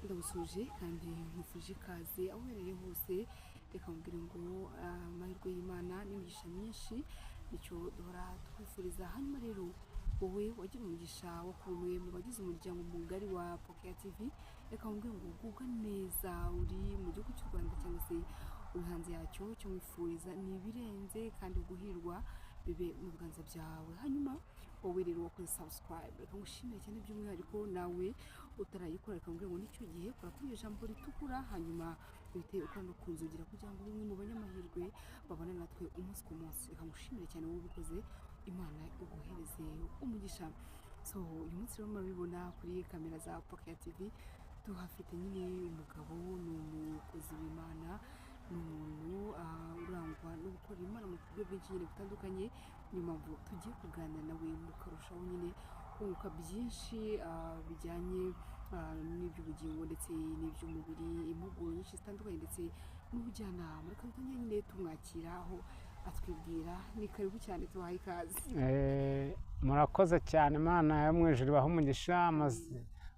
ndagusuje kandi nkufuje ikaze aho uherereye hose reka mbwire ngo amahirwe y'Imana n'imigisha myinshi nicyo duhora twifuriza. Hanyuma rero wowe wagira umugisha wo kumwe mu bagize umuryango mugari wa Pokea TV, reka mbwire ngo ugubwa neza uri mu gihugu cy'u Rwanda cyangwa se uri hanze yacyo, cyo mwifuriza ni ibirenze kandi guhirwa bibe mu biganza byawe. Hanyuma wowe rero wakoze subscribe, reka ngushimire cyane by'umwihariko nawe utarayikora, reka mbwire ngo nicyo gihe kora kuri iyo jambo ritukura, hanyuma uhite ukanda kunzugira kugira ngo bimwe mu banyamahirwe babane natwe umunsi ku munsi. Reka ngushimire cyane wowe ubikoze, Imana iguhereze umugisha. So uyu munsi rero murabibona kuri kamera za Pokea TV, tuhafite nyine umugabo, ni umukozi w'Imana, ni umuntu urangwa no gukora Imana mu buryo bwinshi nyine butandukanye. Niyo mpamvu tugiye kuganira nawe mukarushaho nyine kunguka byinshi bijyanye n'iby'ubugingo ndetse n'iby'umubiri, impuguro nyinshi zitandukanye ndetse n'ubujyanama. Reka dutangiye nyine tumwakira aho atwibwira. Ni karibu cyane, tubahaye ikaze. Murakoze cyane, Imana yo mu ijuru ibahe umugisha.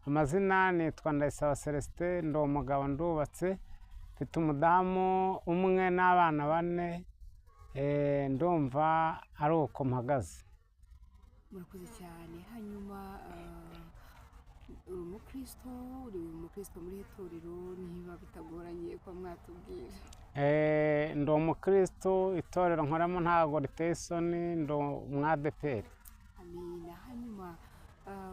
Amazina nitwa Ndayisaba Celestin, ndi umugabo, ndubatse, mfite umudamu umwe n'abana 4. Ndumva ari uko mpagaze. Murakoze cyane. Hanyuma uri umukristo muri itorero, niba bitagoranye ko mwatubwira? Ndi umukristo, itorero nkoramo ntabwo riteye isoni, ndi umwadeperi. Amina. Hanyuma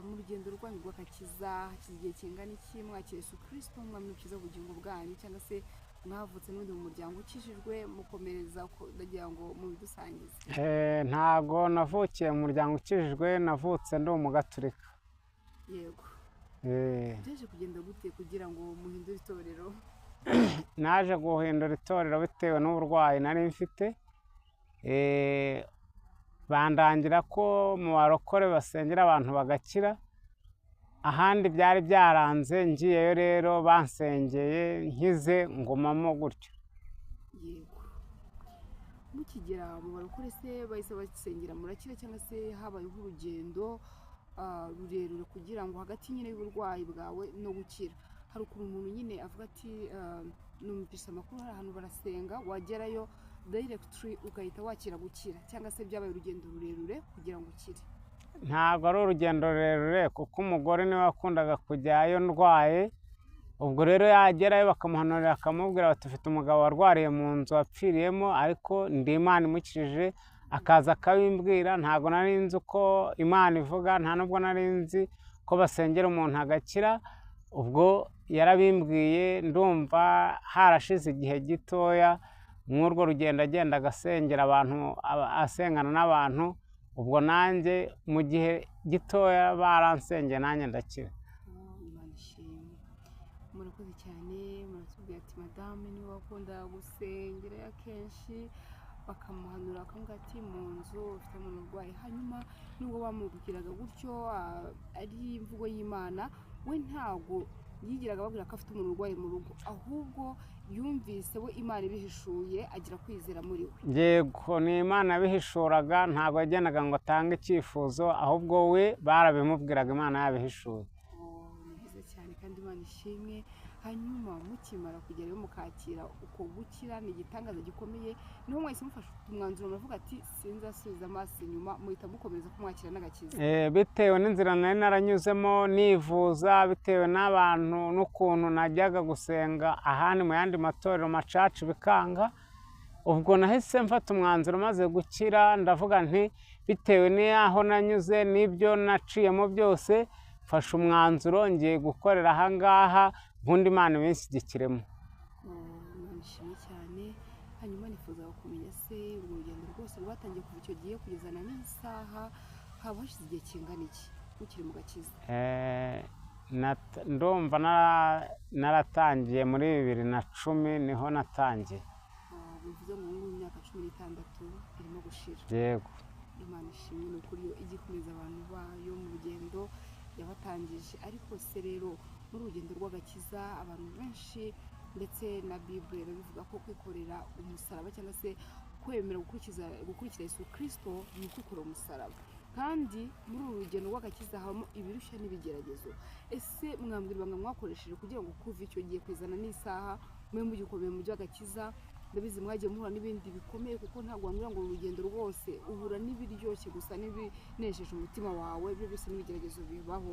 mu rugendo rwanyu rw'agakiza hakize igihe kingana iki mwakira Yesu Kristo mwami ukiza ubugingo bwanyu, cyangwa se mwavutse n'undi mu muryango ukijijwe mukomereza ndagira ngo mubidusangize? Ntago navukiye mu muryango ukijijwe, navutse ndi umugaturika. Yego. Byaje kugenda gute kugira ngo muhindure itorero? Naje guhindura itorero bitewe n'uburwayi nari mfite. Bandangira ko mu barokore basengera abantu bagakira, ahandi byari byaranze, ngiyeyo rero bansengeye nkize ngumamo gutyo. Yego. Mukigera mu barokore se bahise basengera murakira, cyangwa se habayeho urugendo rurerure kugira ngo hagati nyine y'uburwayi bwawe no gukira? Hari ukuntu umuntu nyine avuga ati numvise amakuru hari ahantu barasenga, wagerayo directly ugahita wakira gukira, cyangwa se byabaye urugendo rurerure kugira ngo ukire? Ntabwo ari urugendo rurerure, kuko umugore niwe wakundaga kujyayo ndwaye. Ubwo rero yagerayo bakamuhanurira, akamubwira bati ufite umugabo warwariye mu nzu wapfiriyemo, ariko ndi Imana imukijije, akaza akabimbwira. Ntabwo nari nzi uko Imana ivuga, nta nubwo nari nzi ko basengera umuntu agakira. Ubwo yarabimbwiye, ndumva harashize igihe gitoya mw'urwo rugendo agenda agasengera abantu, asengana n'abantu. Ubwo nanjye mu gihe gitoya baransengeye, nanjye ndakira. Imana ishimwe. Murakoze cyane. Muratubwira ati madame niwe wakunda gusengera akenshi, bakamuhanura akamubwira ati mu nzu ufite umuntu urwaye. Hanyuma nubwo bamubwiraga gutyo ari imvugo y'Imana, we ntabwo yigiraga ababwira ko afite umuntu urwaye mu rugo, ahubwo yumvise we Imana ibihishuye agira kwizera muri we. Yego, ni Imana yabihishuraga, ntabwo yagendaga ngo atange icyifuzo, ahubwo we barabimubwiraga, Imana yabihishuye. Ni byiza cyane kandi Imana ishimwe. Hanyuma mukimara kugerayo mukakira uko gukira, ni igitangaza gikomeye. Niho mwahise mufashe umwanzuro muravuga ati sinzasubiza amaso inyuma, muhita mukomeza kumwakira n'agakiza? Bitewe n'inzira nari naranyuzemo nivuza, bitewe n'abantu n'ukuntu najyaga gusenga ahandi mu yandi matorero macaca bikanga. Ubwo nahise mfata umwanzuro maze gukira, ndavuga nti bitewe n'aho nanyuze n'ibyo naciyemo byose, mfashe umwanzuro ngiye gukorera ahangaha, ubundi Imana ibinshyigikiremo. Imana ishimwe cyane. Hanyuma nifuza kumenya se urugendo rwose rwatangiye kuva icyo gihe kugeza na n'isaha, haba hashize igihe kingana iki mukiri mu gakiza? Ndumva naratangiye muri 2010 niho natangiye. Bivuze ngo mu myaka 16 irimo gushira. Yego. Imana ishimwe, ni ukuri yo igikomeza abantu bayo mu rugendo yabatangije. Ariko se rero muri urugendo rw'agakiza abantu benshi ndetse na Bible bivuga ko kwikorera umusaraba cyangwa se kwemera gukurikira Yesu Kristo ni ukwikorera umusaraba. kandi muri uru rugendo rw'agakiza habamo ibirushya n'ibigeragezo. Ese mwambwira ibanga mwakoresheje kugira ngo kuva icyo gihe kwizana n'isaha mube mugikomeye mu by'agakiza? Ndabizi mwagiye muhura n'ibindi bikomeye, kuko ntabwo wambwira ngo uru rugendo rwose uhura n'ibiryoshye gusa n'ibinesheje umutima wawe, ibyo byose n'ibigeragezo bibaho.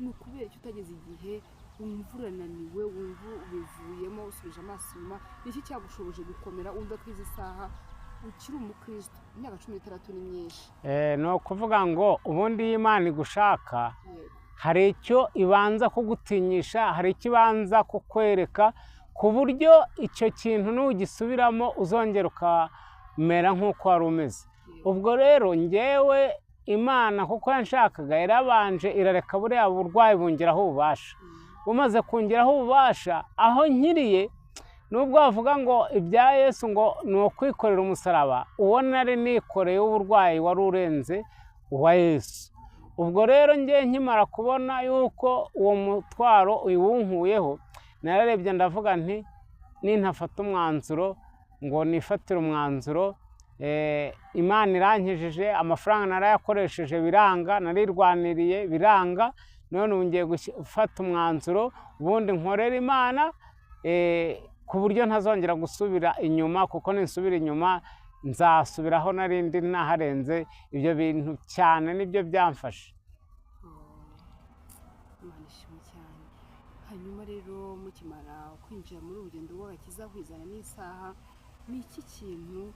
Ni ukubera icyo utageze igihe wumva urananiwe, wumva ubivuyemo, usubije amaso inyuma? Ni iki cyagushoboje gukomera wumva ko izi saha ukiri umukristo? Imyaka 16 ni myinshi. Ni ukuvuga ngo ubundi iyo Imana igushaka hari icyo ibanza kugutinyisha, hari icyo ibanza kukwereka, ku buryo icyo kintu nugisubiramo uzongera ukamera nk'uko wari umeze. Ubwo rero njyewe Imana kuko yanshakaga yarabanje irareka buriya burwayi bungeraho ububasha. Bumaze kungeraho ububasha, aho nkiriye nubwo bavuga ngo ibya Yesu ngo ni ukwikorera umusaraba, uwo nari nikoreye w'uburwayi wari urenze uwa Yesu. Ubwo rero njye nkimara kubona yuko uwo mutwaro uwunkuyeho, nararebye ndavuga nti nintafata umwanzuro ngo nifatire umwanzuro, Imana irankijije, amafaranga narayakoresheje biranga, narirwaniriye biranga, none ubu ngiye gufata umwanzuro ubundi nkorera Imana, ku buryo ntazongera gusubira inyuma, kuko ninsubira inyuma nzasubiraho narindi naharenze. Ibyo bintu cyane nibyo byamfashe. Imana ishimwe cyane. Hanyuma rero mukimara kwinjira muri urugendo rw'agakiza kwizana n'isaha, ni iki kintu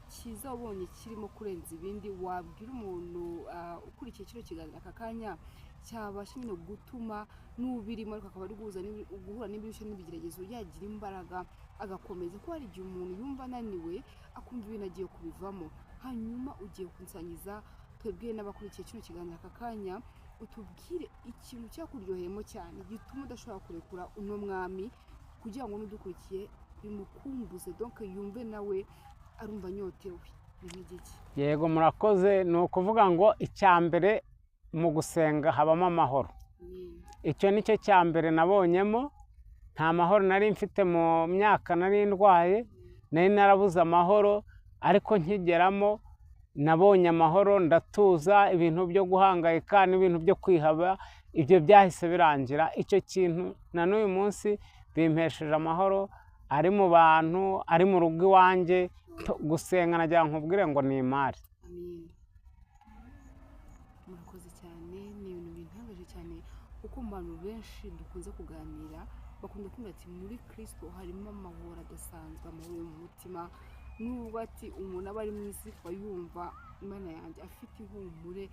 cyiza wabonye kirimo kurenza ibindi wabwira umuntu ukurikiye kino kiganiro aka kanya cyabasha nyine gutuma n'ubirimo ariko akaba ari guhura n'ibirushya n'ibigeragezo yagira imbaraga agakomeza? Ko hari igihe umuntu yumva ananiwe akumva ibintu agiye kubivamo. Hanyuma ugiye kunsangiza twebwe n'abakurikiye kino kiganiro aka kanya, utubwire ikintu cyakuryoheyemo cyane gituma udashobora kurekura uno mwami, kugira ngo n'udukurikiye bimukumbuze, donc yumve nawe arumva anyotewe. Yego murakoze. Ni ukuvuga ngo icya mbere mu gusenga habamo amahoro. Icyo nicyo cya mbere nabonyemo. Nta mahoro nari mfite mu myaka nari ndwaye, nari narabuze amahoro, ariko nkigeramo nabonye amahoro, ndatuza. Ibintu byo guhangayika n'ibintu byo kwihaba ibyo byahise birangira. Icyo kintu na n'uyu munsi bimpesheje amahoro, ari mu bantu, ari mu rugo iwanjye. Gusenga nagira nkubwire ngo ni imari. Murakoze cyane. Ni ibintu bintangaje cyane, kuko mu bantu benshi dukunze kuganira bakunda kumva ati muri Kristo harimo amahoro adasanzwe, amahoro mu mutima. Nubwo ati umuntu aba ari mu isi akaba yumva Imana yanjye afite ihumure,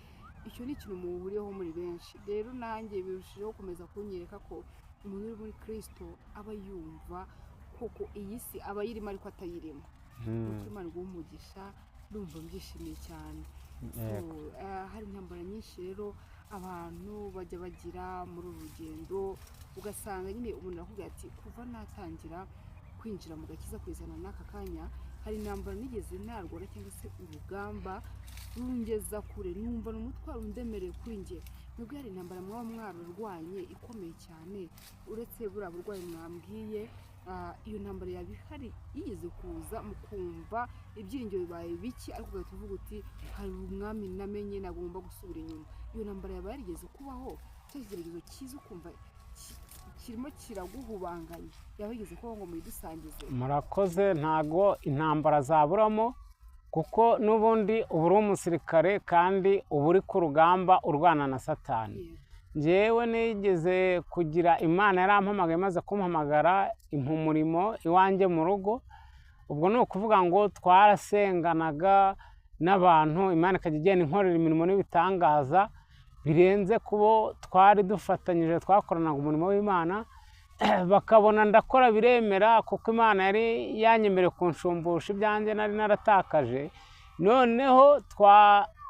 icyo ni ikintu muhuriyeho muri benshi. Rero nanjye birushijeho gukomeza kunyereka ko umuntu uri muri Kristo aba yumva koko iyi si aba yirimo ariko atayirimo. Nuko Imana iguha umugisha, ndumva mbyishimiye cyane. Hari intambara nyinshi rero abantu bajya bagira muri uru rugendo, ugasanga nyine umuntu arakubwira ati kuva natangira kwinjira mu gakiza kwizana n'aka kanya, hari intambara nigeze narwara cyangwa se urugamba rungeza kure, numva n'umutwaro undemereye kuri njye. Nubwo hari intambara mwaba mwararwanye ikomeye cyane, uretse buriya burwayi mwambwiye, iyo ntambara yaba ihari yigeze kuza mukumva ibyiringiro bibaye biki, ariko ugahita uvuga uti hari umwami namenye nagomba gusubira inyuma? Iyo ntambara yaba yarigeze kubaho? Cya kigeragezo cyiza ukumva kirimo kiraguhubanganya, yaba yigeze kubaho ngo muyidusangize? Murakoze. Ntago intambara zaburamo, kuko n'ubundi uba uri umusirikare kandi uba uri ku rugamba urwana na Satani. Njyewe nigeze kugira Imana yarampamagaye, maze kumpamagara impa umurimo iwanjye mu rugo. Ubwo ni ukuvuga ngo twarasenganaga n'abantu, Imana ikajya igenda inkorera imirimo n'ibitangaza birenze kubo twari dufatanyije, twakoranaga umurimo w'Imana. Bakabona ndakora biremera, kuko Imana yari yanyemereye kunshumbusha ibyanjye nari naratakaje. Noneho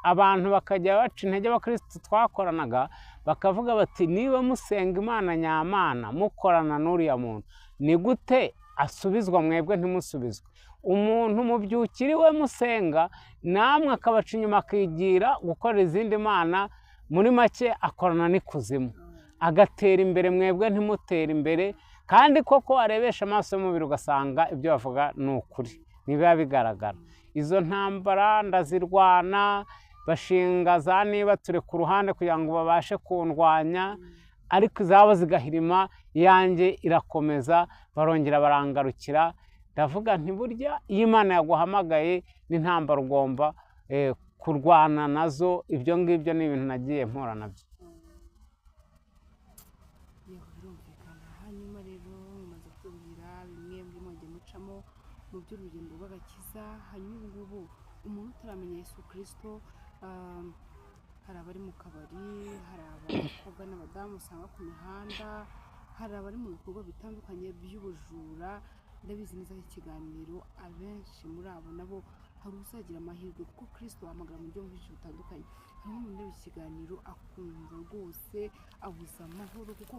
abantu bakajya baca intege abakristo twakoranaga, bakavuga bati niba musenga Imana nyamana mukorana n'uriya muntu, ni gute asubizwa mwebwe ntimusubizwe? Umuntu mubyukiriwe musenga, namwe akabaca inyuma akigira gukorera izindi mana, muri make akorana n'ikuzimu, agatera imbere mwebwe ntimutera imbere. Kandi koko arebesha amaso y'umubiri ugasanga ibyo bavuga ni ukuri, nibiba bigaragara. Izo ntambara ndazirwana, bashinga za niba turi ku ruhande kugira ngo babashe kundwanya, ariko izabo zigahirima, iyanjye irakomeza, barongera barangarukira. Ndavuga nti burya iyo Imana yaguhamagaye n'intambara ugomba kurwana nazo. Ibyo ngibyo ni ibintu nagiye mpura nabyo. birumvikana. Hanyuma rero mumaze kutubwira bimwe muri mwagiye mucamo mu by'urugendo rw'agakiza. Hanyuma ubu ngubu umuntu utaramenya Yesu Kristo, hari abari mu kabari, hari abakobwa n'abadamu usanga ku mihanda, hari abari mu bikorwa bitandukanye by'ubujura. Ndabizi neza ikiganiro abenshi muri abo nabo hari uzagira amahirwe, kuko Kristo ahamagara mu buryo bwinshi butandukanye. Hari umuntu ureba ikiganiro akumva rwose abuze amahoro, kuko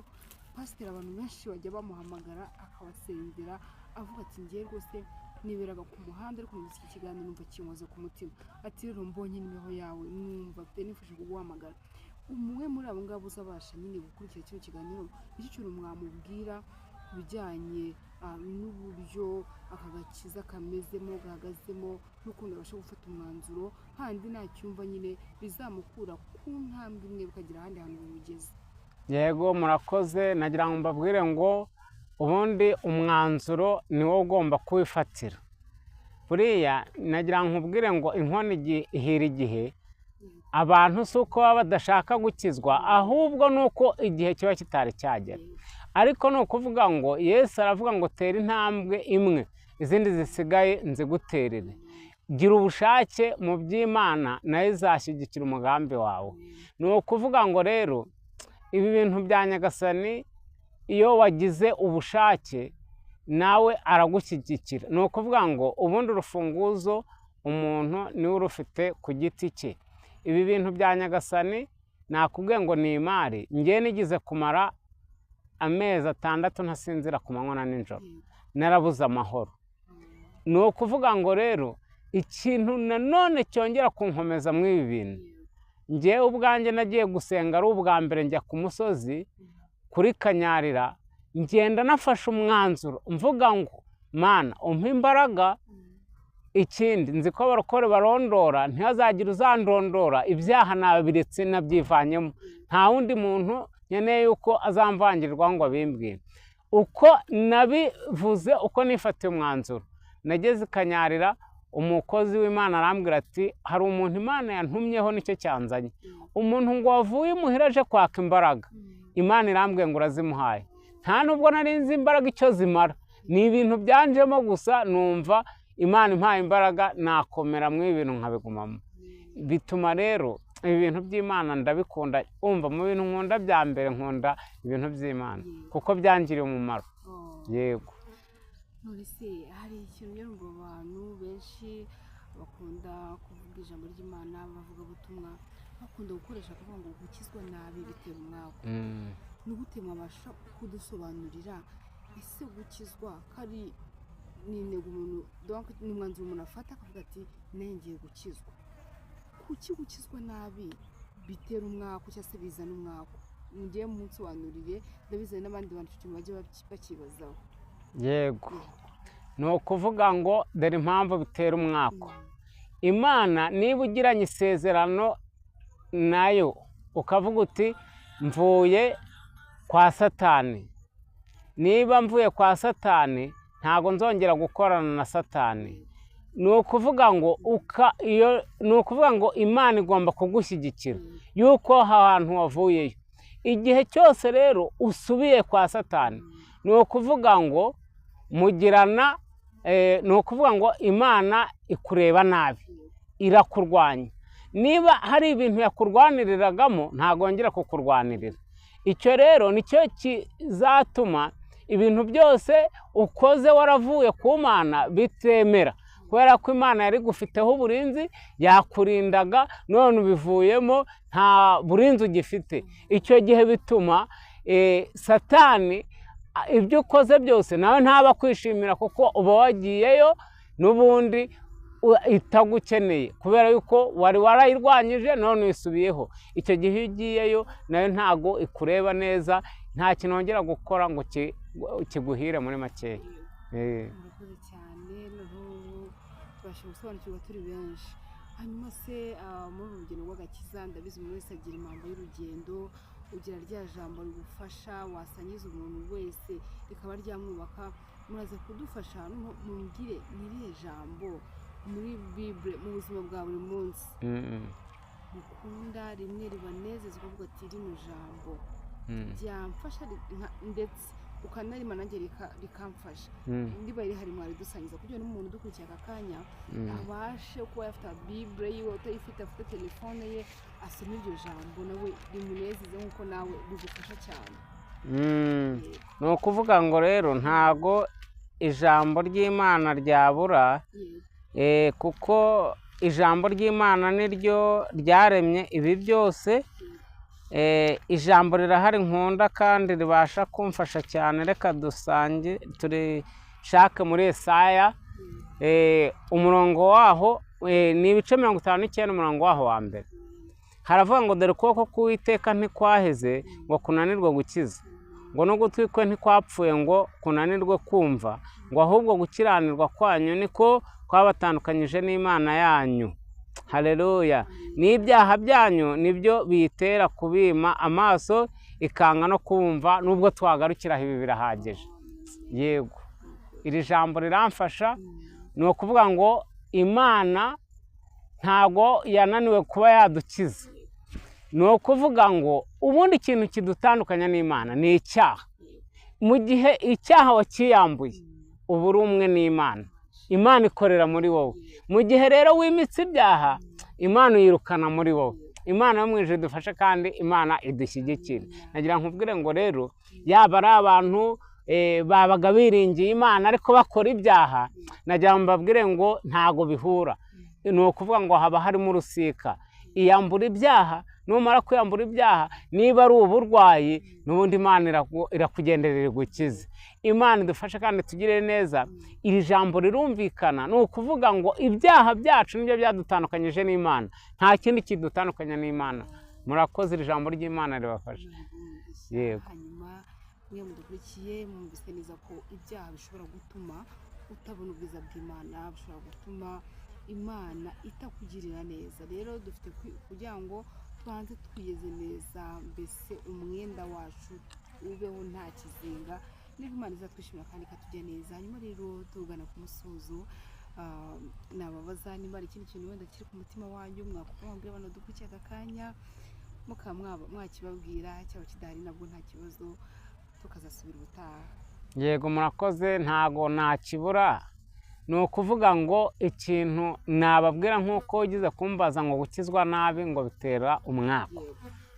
pasiteri abantu benshi bajya bamuhamagara akabasengera avuga ati ngiye rwose niberaga ku muhanda, ariko muri iki kiganiro numva kinkoze ku mutima. Ati rero mbonye nimero yawe numva pe nifashe kuguhamagara. Umwe muri abo ngabo uzabasha nyine gukurikira kino kiganiro, icyo kintu mwamubwira bijyanye n'uburyo aka gakiza kamezemo gahagazemo, n'ukuntu abasha gufata umwanzuro, handi ntacyumva nyine bizamukura ku ntambwe imwe bikagira ahandi hantu bimugeze. Yego murakoze. Nagira ngo mbabwire ngo ubundi umwanzuro ni wowe ugomba kuwifatira. Buriya nagira ngo nkubwire ngo inkono ihira igihe. Abantu si uko baba badashaka gukizwa, ahubwo ni uko igihe kiba kitari cyagera. Ariko ni ukuvuga ngo Yesu aravuga ngo tera intambwe imwe, izindi zisigaye nziguterere. Gira ubushake mu by'Imana, nayo izashyigikira umugambi wawe. Ni ukuvuga ngo rero ibi bintu bya Nyagasani, iyo wagize ubushake nawe aragushyigikira. Ni ukuvuga ngo ubundi urufunguzo umuntu niwe urufite ku giti cye. Ibi bintu bya Nyagasani nakubwiye ngo ni imari. Ngiye nigize kumara amezi 6 ntasinzira ku manywa na nijoro, narabuze amahoro. Ni ukuvuga ngo rero ikintu nanone cyongera kunkomeza muri ibi bintu, ngewe ubwanjye nagiye gusenga ari ubwa mbere, njya ku musozi kuri Kanyarira, ngenda nafashe umwanzuro mvuga ngo Mana umpe imbaraga. Ikindi nzi ko abarokore barondora, ntihazagira uzandondora ibyaha nabiretse nabyivanyemo. Nta wundi muntu nkeneye yuko azamvangirwa ngo abimbwire. Uko nabivuze, uko nifatiye umwanzuro, nageze i Kanyarira, umukozi w'Imana arambwira ati hari umuntu Imana yantumyeho nicyo cyanzanye. Umuntu ngo wavuye imuhira aje kwaka imbaraga, Imana irambwiye ngo urazimuhaye. Nta nubwo nari nzi imbaraga icyo zimara, ni ibintu byanjemo gusa, numva Imana impaye imbaraga nakomera mu ibintu nkabigumamo. Bituma rero ibi bintu by'Imana ndabikunda. Umva mu bintu nkunda bya mbere, nkunda ibintu by'Imana kuko byangiriye umumaro. Yego. None se hari ikintu rero ngo abantu benshi bakunda kuvuga ijambo ry'Imana, bavuga ubutumwa, bakunda gukoresha kuvuga ngo gukizwa nabi bitera umwaka. Ni gute mwabasha kudusobanurira ese gukizwa kari ni intego umuntu, donc ni umwanzuro umuntu afata akavuga ati nengeye gukizwa? Kuki gukizwa nabi bitera umwaka cyangwa se bizana umwaka? Ngiye munsobanurire, ndabizanye n'abandi bantu icyo kintu bajya bakibazaho. Yego. Ni ukuvuga ngo dore impamvu bitera umwaka. Imana niba ugiranye isezerano nayo ukavuga uti mvuye kwa Satani, niba mvuye kwa Satani ntago nzongera gukorana na Satani, ni ukuvuga ngo Imana igomba kugushyigikira yuko ahantu wavuyeyo. Igihe cyose rero usubiye kwa Satani, ni ukuvuga ngo mugirana, ni ukuvuga ngo Imana ikureba nabi, irakurwanya. Niba hari ibintu yakurwaniriragamo ntago yongera kukurwanirira. Icyo rero nicyo kizatuma ibintu byose ukoze waravuye ku Mana bitemera, kubera ko Imana yari gufiteho uburinzi, yakurindaga, none ubivuyemo nta burinzi ugifite. Icyo gihe bituma Satani ibyo ukoze byose nawe ntaba kwishimira, kuko uba wagiyeyo n'ubundi itagukeneye, kubera yuko wari warayirwanyije none wisubiyeho. Icyo gihe iyo ugiyeyo nayo ntago ikureba neza, nta kintu wongera gukora ngo kiguhire muri makeya. Murakoze cyane, noneho tubasha gusobanukirwa turi benshi. hanyuma se muri uru rugendo rw'agakiza ndabizi umuntu wese agira impamvu y'urugendo ugira rya jambo rigufasha wasangiza umuntu wese rikaba ryamwubaka muraza kudufasha mumbwire n'irihe jambo muri Bible mu buzima bwa buri munsi mukunda rimwe ribanezeza ukavuga ati rino jambo ryamfasha ndetse ukanarima nanjye rikamfasha ndiba rihari mwari dusangiza kugira n'umuntu dukurikiye aka kanya abashe kuba yafite Bible yiwe utayifite afite telefone ye asoma iryo jambo nawe rimunezeze nk'uko nawe rigufasha cyane ni ukuvuga ngo rero ntago ijambo ry'Imana ryabura kuko ijambo ry'Imana niryo ryaremye ibi byose ijambo rirahari nkunda kandi ribasha kumfasha cyane reka dusange turishake muri Yesaya umurongo waho ni ibice 59 umurongo waho wa mbere haravuga ngo dore ukuboko k'Uwiteka ntikwaheze ngo kunanirwe gukiza ngo n'ugutwi kwe ntikwapfuye ngo kunanirwe kumva ngo ahubwo gukiranirwa kwanyu niko kwabatandukanyije n'Imana yanyu. Haleluya. N'ibyaha byanyu nibyo biyitera kubima amaso ikanga no kumva nubwo twagarukira ibi birahagije. Yego. Iri jambo riramfasha ni ukuvuga ngo Imana ntago yananiwe kuba yadukiza. Ni ukuvuga ngo ubundi ikintu kidutandukanya n'Imana ni icyaha. Mu gihe icyaha wakiyambuye ubu uri umwe n'Imana. Imana ikorera muri wowe. Mu gihe rero wimitse ibyaha Imana yirukana muri wowe. Imana yo mu ijuru idufashe kandi Imana idushyigikira. Nagira nkubwire ngo rero yaba ari abantu babaga biringiye Imana ariko bakora ibyaha nagira mbabwire ngo ntago bihura. Ni ukuvuga ngo haba harimo urusika. Iyambura ibyaha numara kwiyambura ibyaha niba ari uburwayi n'ubundi Imana irakugenderera gukiza. Imana idufashe kandi tugire neza. Iri jambo rirumvikana ni ukuvuga ngo ibyaha byacu nibyo byadutandukanyije n'Imana. Nta kindi kidutandukanya n'Imana. Murakoze iri jambo ry'Imana ribafasha. Yego. Hanyuma mwe mudukurikiye mwumvise neza ko ibyaha bishobora gutuma utabona ubwiza bw'Imana, bishobora gutuma Imana itakugirira neza. Rero dufite kugira ngo tubanze twiyeze neza mbese umwenda wacu ubeho nta kizinga niba Imana izatwishimira kandi ikatujya neza. Hanyuma rero tugana ku musozo nababaza niba ari ikindi kintu wenda kiri ku mutima wanyu mwakubwira abantu dukurikiye aka kanya mukaba mwakibabwira cyangwa kidahari nabwo nta kibazo tukazasubira ubutaha. Yego murakoze ntago nakibura. Ni ukuvuga ngo ikintu nababwira nk'uko ugize kumbaza ngo gukizwa nabi ngo bitera umwaka.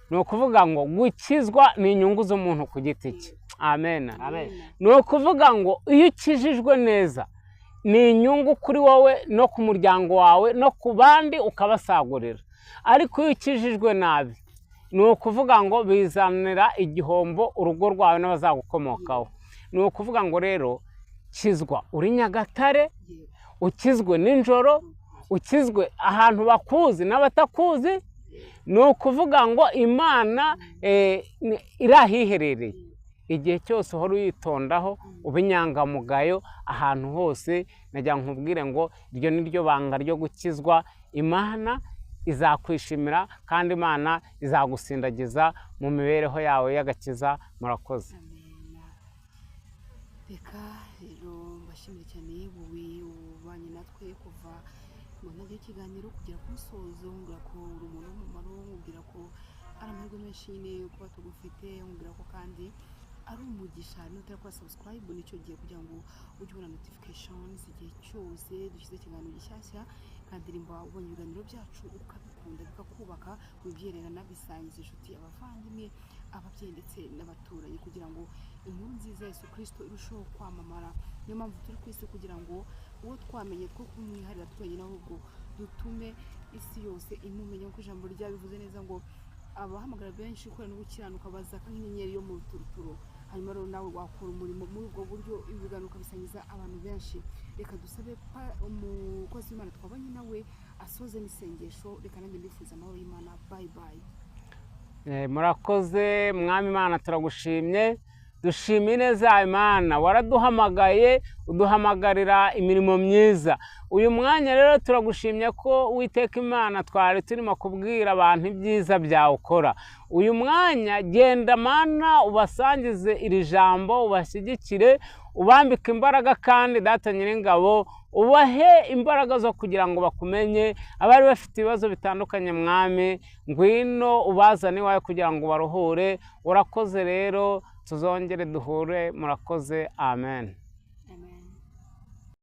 Ni ukuvuga ngo gukizwa ni inyungu z'umuntu ku giti cye. Amen. Ni ukuvuga ngo iyo ukijijwe neza ni inyungu kuri wowe no ku muryango wawe no ku bandi ukabasagurira. Ariko iyo ukijijwe nabi ni ukuvuga ngo bizanira igihombo urugo rwawe n'abazagukomokaho. Ni ukuvuga ngo rero ukizwa uri Nyagatare, ukizwe ninjoro, ukizwe ahantu bakuzi n'abatakuzi. Ni ukuvuga ngo Imana irahiherereye. Igihe cyose uhora uyitondaho uba inyangamugayo ahantu hose. Najya nkubwire ngo iryo ni ryo banga ryo gukizwa. Imana izakwishimira kandi Imana izagusindagiza mu mibereho yawe y'agakiza. Murakoze. Reka rero mbashimire cyane wowe ubanye natwe kuva mu ntangiriro y'ikiganiro kugera ku musozo. Nkubwira ko uri umuntu w'umumaro, nkubwira ko ari amahirwe menshi nyine yo kuba tugufite, nkubwira ko kandi ari umugisha n'utarakora subscribe nicyo gihe kugira ngo ujye ubona notifications igihe cyose dushyize ikiganiro gishyashya. kandi nimba ubonye ibiganiro byacu ukabikunda bikakubaka wibyererana bisangiza inshuti abavandimwe ababyeyi ndetse n'abaturanyi kugira ngo inkuru nziza ya Yesu Kristo irusheho kwamamara. Niyo mpamvu turi ku isi kugira ngo uwo twamenye two kumwiharira twenyine ahubwo dutume isi yose imumenya ko ijambo ryabivuze neza ngo abahamagara benshi ukora no gukiranuka bazaka nk'inyenyeri yo mu ruturuturo. Hanyuma rero nawe wakora umurimo muri ubwo buryo ibiganiro ukabisangiza abantu benshi. Reka dusabe umukozi w'Imana twabanye nawe asoze n'isengesho. Reka nanjye ndifuza amahoro y'Imana. Bye bye. Murakoze mwami Imana turagushimye dushimiye neza Imana, waraduhamagaye uduhamagarira imirimo myiza. Uyu mwanya rero turagushimye ko Uwiteka Imana twari turimo kubwira abantu ibyiza byawe ukora. Uyu mwanya genda Mana ubasangize iri jambo, ubashyigikire, ubambike imbaraga, kandi Data Nyiringabo ubahe imbaraga zo kugira ngo bakumenye. Abari bafite ibibazo bitandukanye Mwami, ngwino ubazane iwawe kugira ngo baruhure. Urakoze rero, tuzongere duhure. Murakoze, amen.